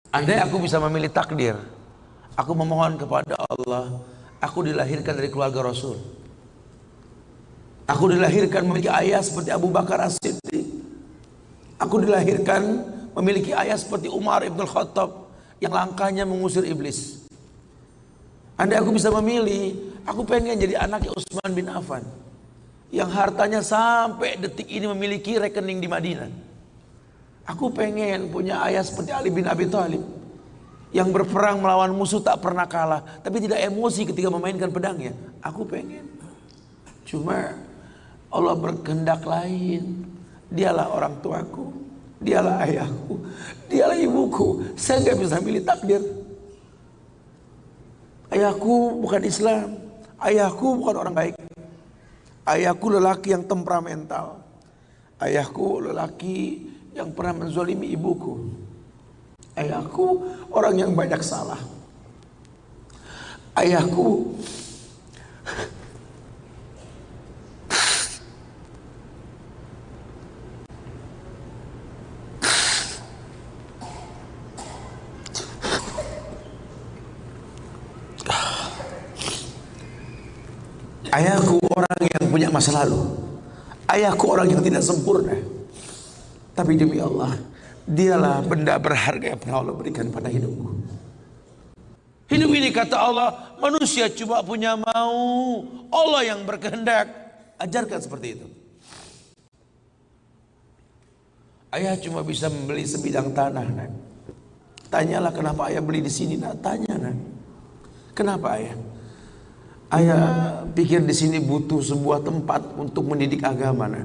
Andai aku bisa memilih takdir, aku memohon kepada Allah, aku dilahirkan dari keluarga Rasul. Aku dilahirkan memiliki ayah seperti Abu Bakar As-Siddiq. Aku dilahirkan memiliki ayah seperti Umar Ibn Khattab yang langkahnya mengusir iblis. Andai aku bisa memilih, aku pengen jadi anaknya Utsman bin Affan yang hartanya sampai detik ini memiliki rekening di Madinah. Aku pengen punya ayah seperti Ali bin Abi Thalib yang berperang melawan musuh tak pernah kalah, tapi tidak emosi ketika memainkan pedangnya. Aku pengen. Cuma Allah berkehendak lain. Dialah orang tuaku, dialah ayahku, dialah ibuku. Saya nggak bisa milih takdir. Ayahku bukan Islam, ayahku bukan orang baik. Ayahku lelaki yang temperamental. Ayahku lelaki yang pernah menzolimi ibuku. Ayahku orang yang banyak salah. Ayahku Ayahku orang yang punya masa lalu. Ayahku orang yang tidak sempurna. Tapi demi Allah, dialah benda berharga yang pernah Allah berikan pada hidupku. Hidup ini kata Allah, manusia cuma punya mau, Allah yang berkehendak. Ajarkan seperti itu. Ayah cuma bisa membeli sebidang tanah, nak. Tanyalah kenapa ayah beli di sini, nak. Tanya, nak. Kenapa ayah? Ayah pikir di sini butuh sebuah tempat untuk mendidik agama, nak.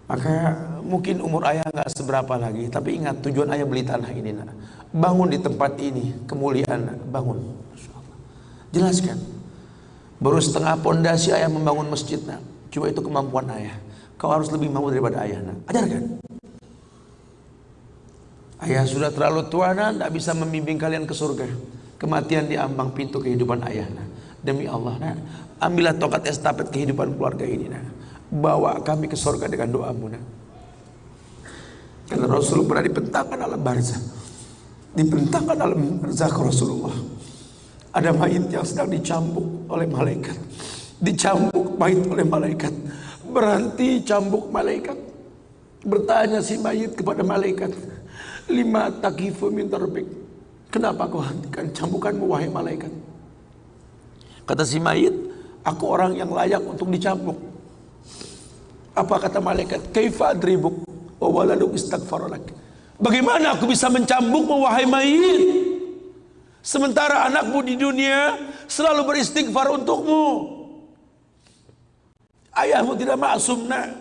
Maka mungkin umur ayah nggak seberapa lagi, tapi ingat tujuan ayah beli tanah ini, nak. Bangun di tempat ini, kemuliaan, nak. Bangun. Jelaskan. Baru setengah pondasi ayah membangun masjid, nak. Cuma itu kemampuan ayah. Kau harus lebih mampu daripada ayah, nak. Ajarkan. Ayah sudah terlalu tua, nak, tidak bisa membimbing kalian ke surga. Kematian di ambang pintu kehidupan ayah, nak. Demi Allah, nak. Ambillah tongkat estafet kehidupan keluarga ini, nak. Bawa kami ke surga dengan doamu, nak. Karena Rasul pernah dibentangkan alam barzah. Dibentangkan alam barzah ke Rasulullah. Ada mayit yang sedang dicambuk oleh malaikat. Dicambuk mayit oleh malaikat. Berhenti cambuk malaikat. Bertanya si mayit kepada malaikat, lima takifu min tarbik. Kenapa kau hentikan cambukanmu wahai malaikat? Kata si mayit, aku orang yang layak untuk dicambuk. Apa kata malaikat? Kaifa adribuk wa waladuk istaghfaralak. Bagaimana aku bisa mencambukmu wahai mayit, sementara anakmu di dunia selalu beristighfar untukmu. Ayahmu tidak maksum, nak.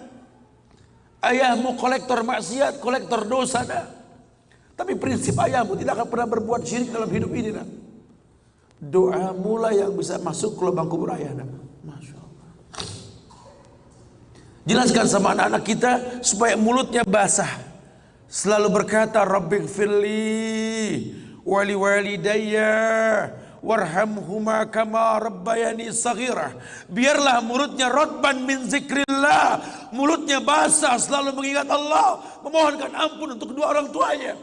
Ayahmu kolektor maksiat, kolektor dosa, nak. Tapi prinsip ayahmu tidak akan pernah berbuat syirik dalam hidup ini, nak. Doa mula yang bisa masuk ke lubang kubur ayah, nak. Masya Allah. Jelaskan sama anak-anak kita supaya mulutnya basah. Selalu berkata, Rabbighfirli wali walidayya warhamhuma kama rabbayani saghirah. Biarlah mulutnya rotban min zikrillah, mulutnya basah selalu mengingat Allah, memohonkan ampun untuk kedua orang tuanya.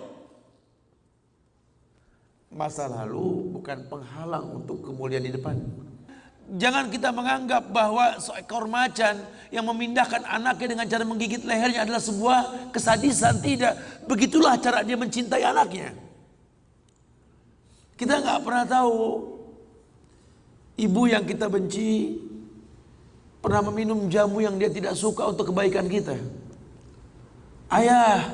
Masa lalu bukan penghalang untuk kemuliaan di depan. Jangan kita menganggap bahwa seekor macan yang memindahkan anaknya dengan cara menggigit lehernya adalah sebuah kesadisan. Tidak. Begitulah cara dia mencintai anaknya. Kita nggak pernah tahu ibu yang kita benci pernah meminum jamu yang dia tidak suka untuk kebaikan kita. Ayah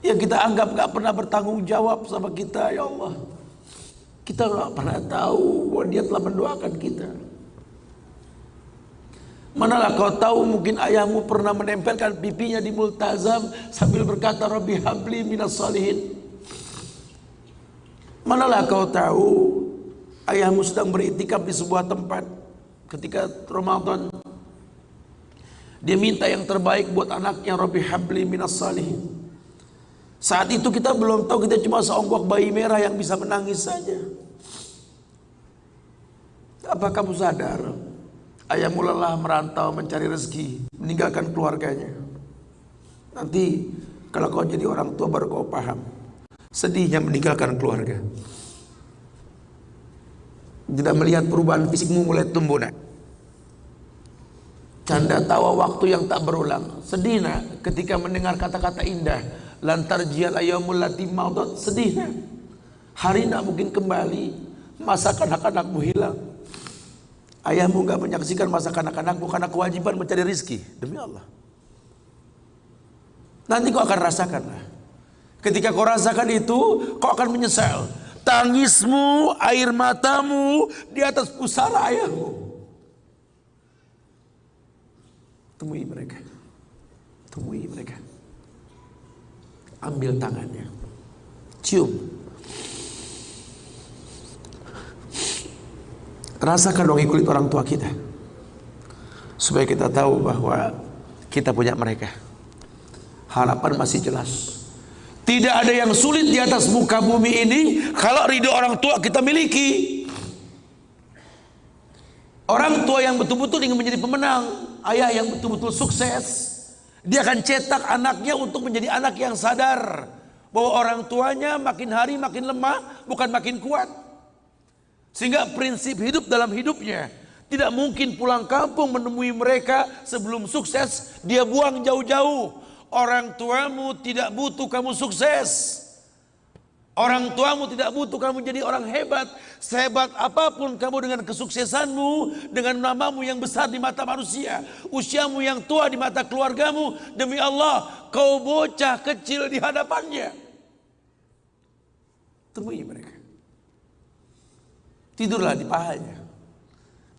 yang kita anggap nggak pernah bertanggung jawab sama kita, ya Allah. Kita nggak pernah tahu bahwa dia telah mendoakan kita. Manalah kau tahu mungkin ayahmu pernah menempelkan pipinya di multazam sambil berkata Rabbi habli minas salihin. Manalah kau tahu ayahmu sedang beriktikaf di sebuah tempat ketika Ramadan. Dia minta yang terbaik buat anaknya, Rabbi habli minas salihin. Saat itu kita belum tahu, kita cuma seonggok bayi merah yang bisa menangis saja. Apa kamu sadar? Ayahmu lelah merantau mencari rezeki, meninggalkan keluarganya. Nanti kalau kau jadi orang tua baru kau paham. Sedihnya meninggalkan keluarga. Tidak melihat perubahan fisikmu mulai tumbuh nak. Canda tawa waktu yang tak berulang. Sedih nak ketika mendengar kata-kata indah. Lantar jial ayamul lati maudat. Sedih nak. Hari nak mungkin kembali. Masa kanak-kanakmu hilang. Ayahmu gak menyaksikan masa kanak-kanakmu karena kewajiban mencari rizki. Demi Allah. Nanti kau akan rasakan. Ketika kau rasakan itu, kau akan menyesal. Tangismu, air matamu di atas pusara ayahmu. Temui mereka. Temui mereka. Ambil tangannya. Cium. Rasakan dong kulit orang tua kita. Supaya kita tahu bahwa kita punya mereka. Harapan masih jelas. Tidak ada yang sulit di atas muka bumi ini kalau ridho orang tua kita miliki. Orang tua yang betul-betul ingin menjadi pemenang, ayah yang betul-betul sukses, dia akan cetak anaknya untuk menjadi anak yang sadar bahwa orang tuanya makin hari makin lemah, bukan makin kuat. Sehingga prinsip hidup dalam hidupnya tidak mungkin pulang kampung menemui mereka sebelum sukses. Dia buang jauh-jauh. Orang tuamu tidak butuh kamu sukses. Orang tuamu tidak butuh kamu jadi orang hebat. Sehebat apapun kamu dengan kesuksesanmu, dengan namamu yang besar di mata manusia, usiamu yang tua di mata keluargamu, demi Allah kau bocah kecil di hadapannya. Temui mereka. Tidurlah di pahanya.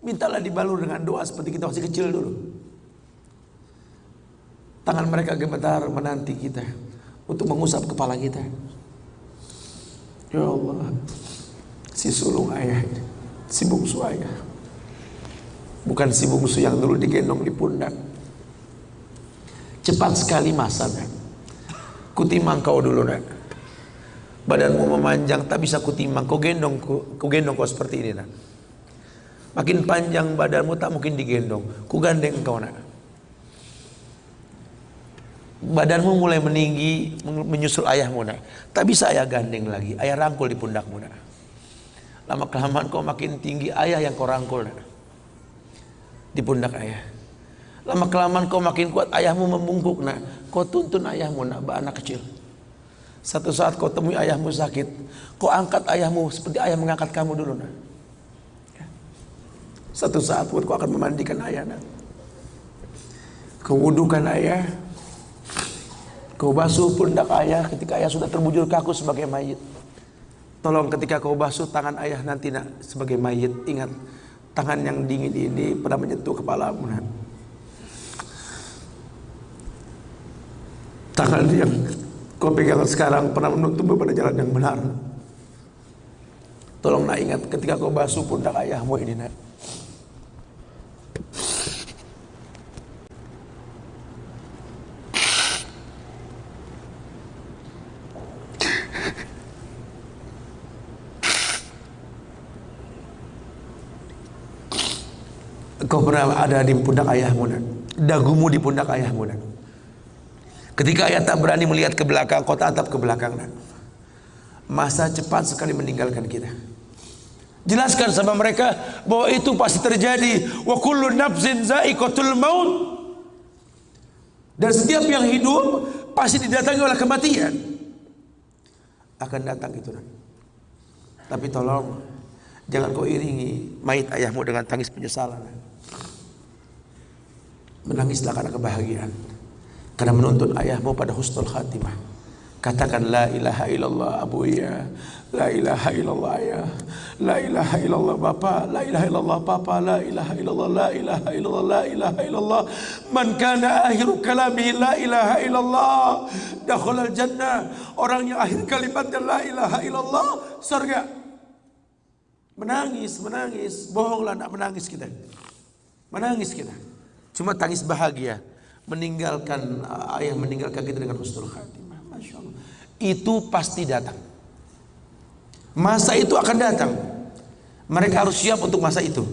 Mintalah dibalur dengan doa seperti kita masih kecil dulu. Tangan mereka gemetar menanti kita untuk mengusap kepala kita. Ya Allah, si sulung ayah, si bungsu ayah. Bukan si bungsu yang dulu digendong di pundak. Cepat sekali masanya. Kutimang kau dulu nak. Badanmu memanjang tak bisa kutimbang. Kau gendong kau seperti ini nak. Makin panjang badanmu tak mungkin digendong. Ku gandeng kau nak. Badanmu mulai meninggi menyusul ayahmu nak. Tak bisa ayah gandeng lagi. Ayah rangkul di pundakmu nak. Lama kelamaan kau makin tinggi, ayah yang kau rangkul nak. Di pundak ayah. Lama kelamaan kau makin kuat, ayahmu membungkuk nak. Kau tuntun ayahmu nak, anak kecil. Satu saat kau temui ayahmu sakit, kau angkat ayahmu seperti ayah mengangkat kamu dulu nak. Satu saat pun kau akan memandikan ayah nak. Kau wudukan ayah. Kau basuh pundak ayah ketika ayah sudah terbujur kaku sebagai mayit. Tolong ketika kau basuh tangan ayah nanti nak sebagai mayit, ingat tangan yang dingin ini pernah menyentuh kepalamu nak. Tangan yang kau pegang sekarang pernah menuntunmu pada jalan yang benar. Tolong nak ingat ketika kau basuh pundak ayahmu ini nak. Kau pernah ada di pundak ayahmu nak. Dagumu di pundak ayahmu nak. Ketika ayah tak berani melihat ke belakang, kau tatap ke belakang nak. Masa cepat sekali meninggalkan kita. Jelaskan sama mereka bahwa itu pasti terjadi. Wa kullu nafsin za'iqatul maut. Dan setiap yang hidup pasti didatangi oleh kematian. Akan datang itu nak. Tapi tolong jangan kau iringi mayit ayahmu dengan tangis penyesalan. Menangislah karena kebahagiaan, karena menuntun ayahmu pada husnul khatimah. Katakan la ilaha illallah abuya, la ilaha illallah ayah, la ilaha illallah bapa, la ilaha illallah papa, la ilaha illallah, la ilaha illallah, la ilaha illallah. Man kana akhiru kalami la ilaha illallah dakhalal jannah. Orang yang akhir kalimatnya la ilaha illallah, surga. Menangis, bohonglah nak menangis kita. Menangis kita. Cuma tangis bahagia meninggalkan ayah, meninggalkan kita dengan husnul khatimah. Masya Allah. Itu pasti datang. Masa itu akan datang. Mereka harus siap untuk masa itu.